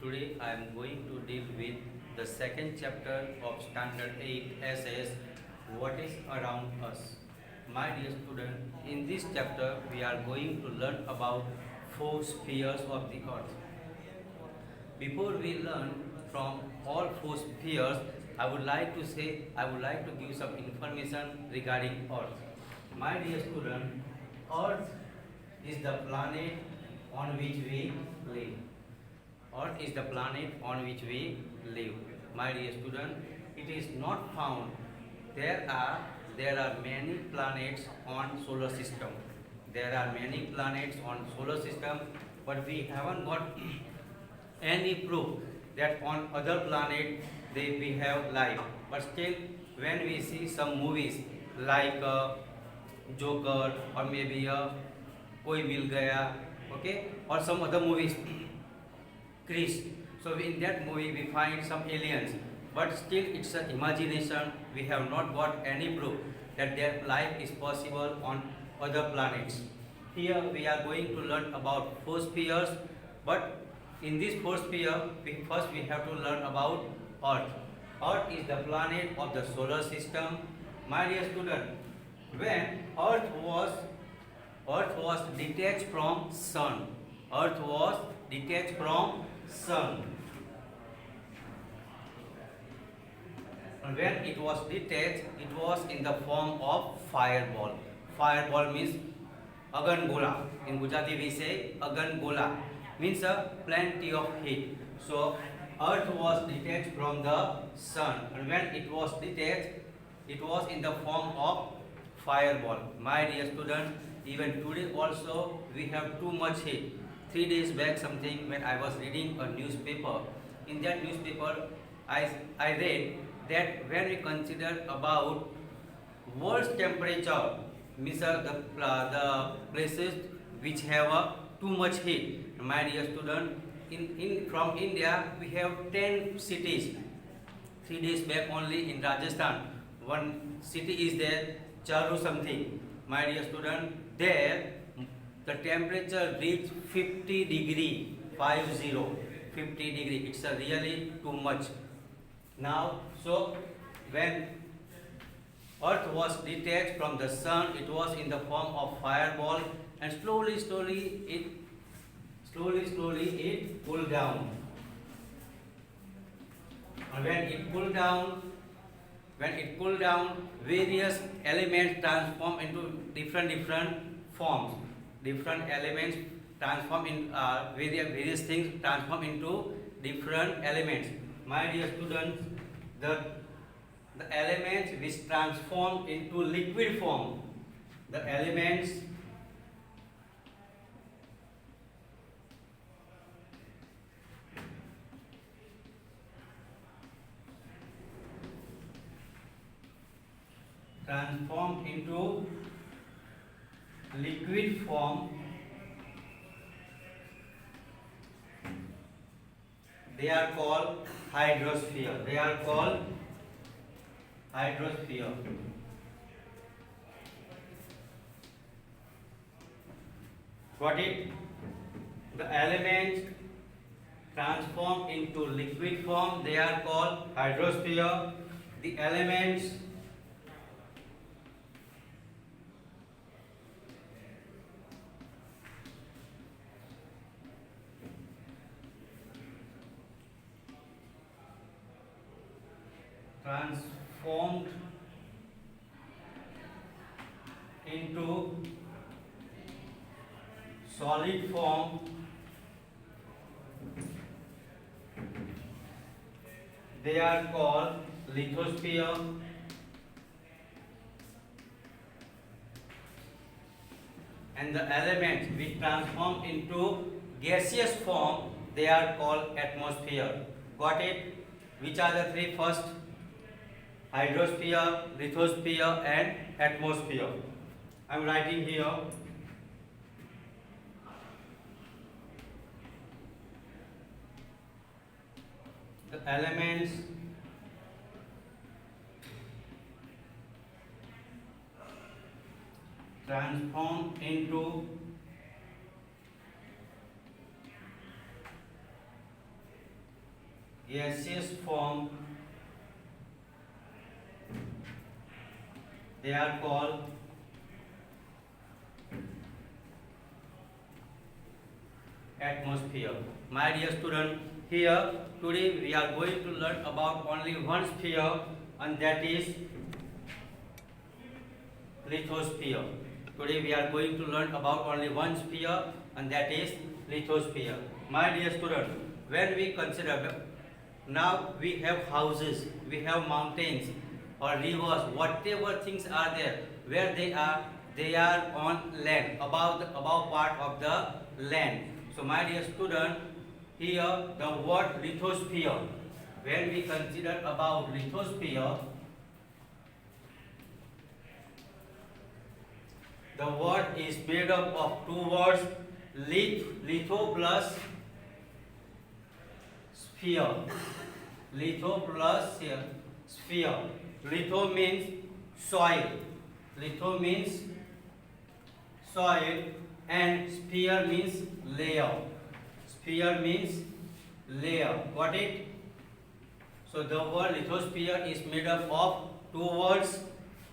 Today I am going to deal with the second chapter of Standard 8 essays, What is Around Us. My dear student, in this chapter we are going to learn about four spheres of the earth. Before we learn from all four spheres, I would like to give some information regarding Earth. My dear student, Earth is the planet on which we live. Earth is the planet on which we live. My dear student, it is not found. There are there are many planets on solar system. There are many planets on solar system, but we haven't got any proof that on other planet we have life. But still, when we see some movies like Joker or maybe Koi Mil Gaya, okay, or some other movies, Chris. So in that movie we find some aliens, but still it's an imagination. We have not got any proof that their life is possible on other planets. Here we are going to learn about four spheres, but in this four sphere, we have to learn about Earth. Earth is the planet of the solar system. My dear student, when Earth was detached from Sun. Earth was detached from Sun. And when it was detached, it was in the form of fireball. Fireball means agan gola. In Gujarati we say agan gola, means plenty of heat. So Earth was detached from the Sun, and when it was detached, it was in the form of fireball. My dear student, even today also we have too much heat. 3 days back something, when I was reading a newspaper, in that newspaper I read that when we consider about worst temperature, means the places which have too much heat. My dear student, in from India we have 10 cities. 3 days back only in Rajasthan, one city is there, Charu something. My dear student, there the temperature reached 50 degree, 50 degree. It's a really too much. Now, so when Earth was detached from the Sun, it was in the form of fireball, and slowly it cooled down. And when it cooled down, various elements transform into different forms. Different elements transform in various things transform into different elements. My dear students, the elements which transform into liquid form, the elements transform into liquid form, they are called hydrosphere. They are called hydrosphere. Got it? The elements transform into liquid form, they are called hydrosphere. The elements transformed into solid form, they are called lithosphere. And the elements which transform into gaseous form, they are called atmosphere. Got it? Which are the three first? Hydrosphere, lithosphere and atmosphere. I am writing here. The elements transform into gaseous form, they are called atmosphere. My dear student, here today we are going to learn about only one sphere, and that is lithosphere. Today we are going to learn about only one sphere, and that is lithosphere. My dear student, when we consider, now we have houses, we have mountains or rivers, whatever things are there, where they are on land, above part of the land. So my dear student, here the word lithosphere, when we consider about lithosphere, the word is made up of two words, litho plus sphere. Litho plus sphere. Litho means soil. Litho means soil, and sphere means layer. Sphere means layer. Got it? So the word lithosphere is made up of two words,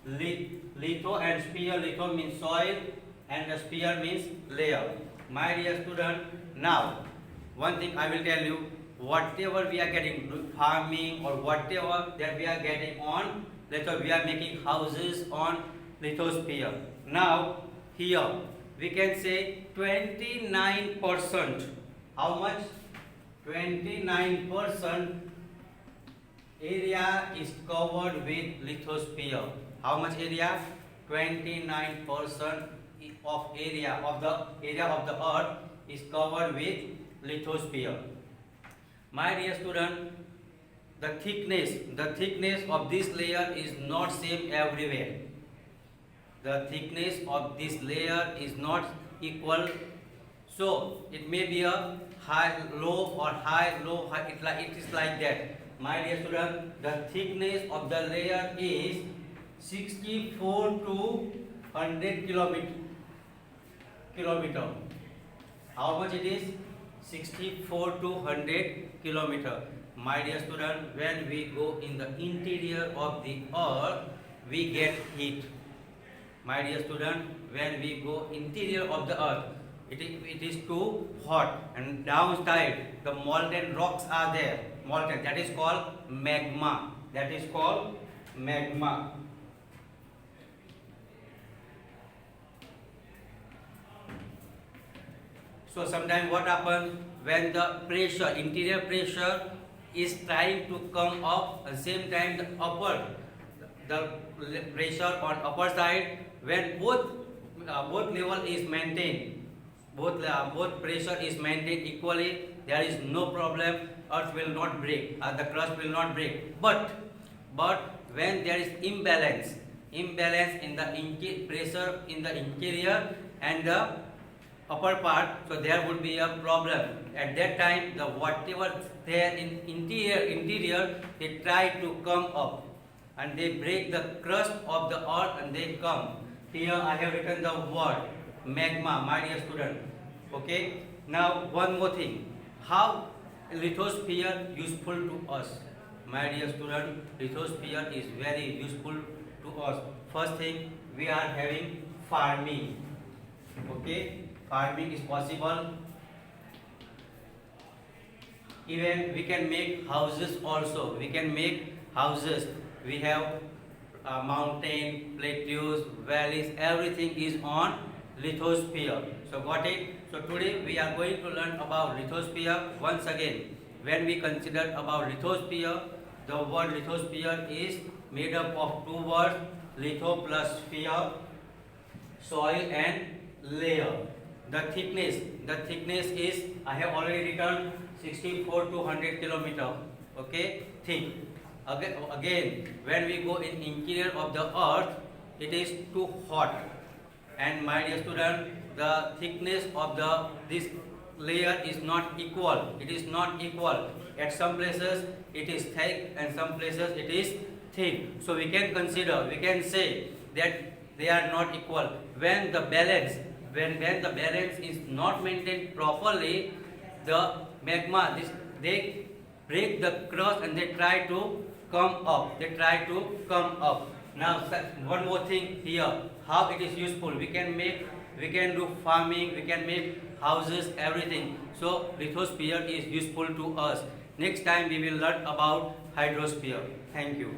litho and sphere. Litho means soil and the sphere means layer. My dear student, now one thing I will tell you, whatever we are getting farming or whatever that we are getting on, let's we are making houses on lithosphere. Now here we can say 29%. How much? 29% area is covered with lithosphere. How much area? 29% of area of the earth is covered with lithosphere. My dear student, the thickness of this layer is not same everywhere. The thickness of this layer is not equal. So it may be a high, low or high, low, high. It is like that. My dear student, the thickness of the layer is 64 to 100 kilometer. How much it is? 64 to 100 kilometer. My dear student, when we go in the interior of the earth, we get heat. My dear student, when we go interior of the earth, it is too hot, and downside the molten rocks are there. Molten, that is called magma. That is called magma. So sometimes what happens when the pressure, interior pressure is trying to come up, at the same time the pressure on upper side, when both level is maintained, both pressure is maintained equally, there is no problem. Earth will not break, the crust will not break. But when there is imbalance in the pressure in the interior and the upper part, so there would be a problem. At that time, the whatever there in interior, they try to come up and they break the crust of the earth and they come. Here I have written the word magma, my dear student. Okay. Now one more thing. How lithosphere useful to us? My dear student, lithosphere is very useful to us. First thing, we are having farming. Okay. Farming is possible. Even we can make houses also. We can make houses. We have mountain, plateaus, valleys, everything is on lithosphere. So got it? So today we are going to learn about lithosphere. Once again, when we consider about lithosphere, the word lithosphere is made up of two words, litho plus sphere, soil and layer. The thickness is, I have already written 64 to 100 kilometer. Okay, thick. Again, when we go in interior of the earth, it is too hot. And my dear student, the thickness of this layer is not equal. It is not equal. At some places it is thick and some places it is thin. So we can say that they are not equal. When the balance is not maintained properly, the magma, they break the crust and they try to come up. They try to come up. Now one more thing here, how it is useful. We can do farming, we can make houses, everything. So lithosphere is useful to us. Next time we will learn about hydrosphere. Thank you.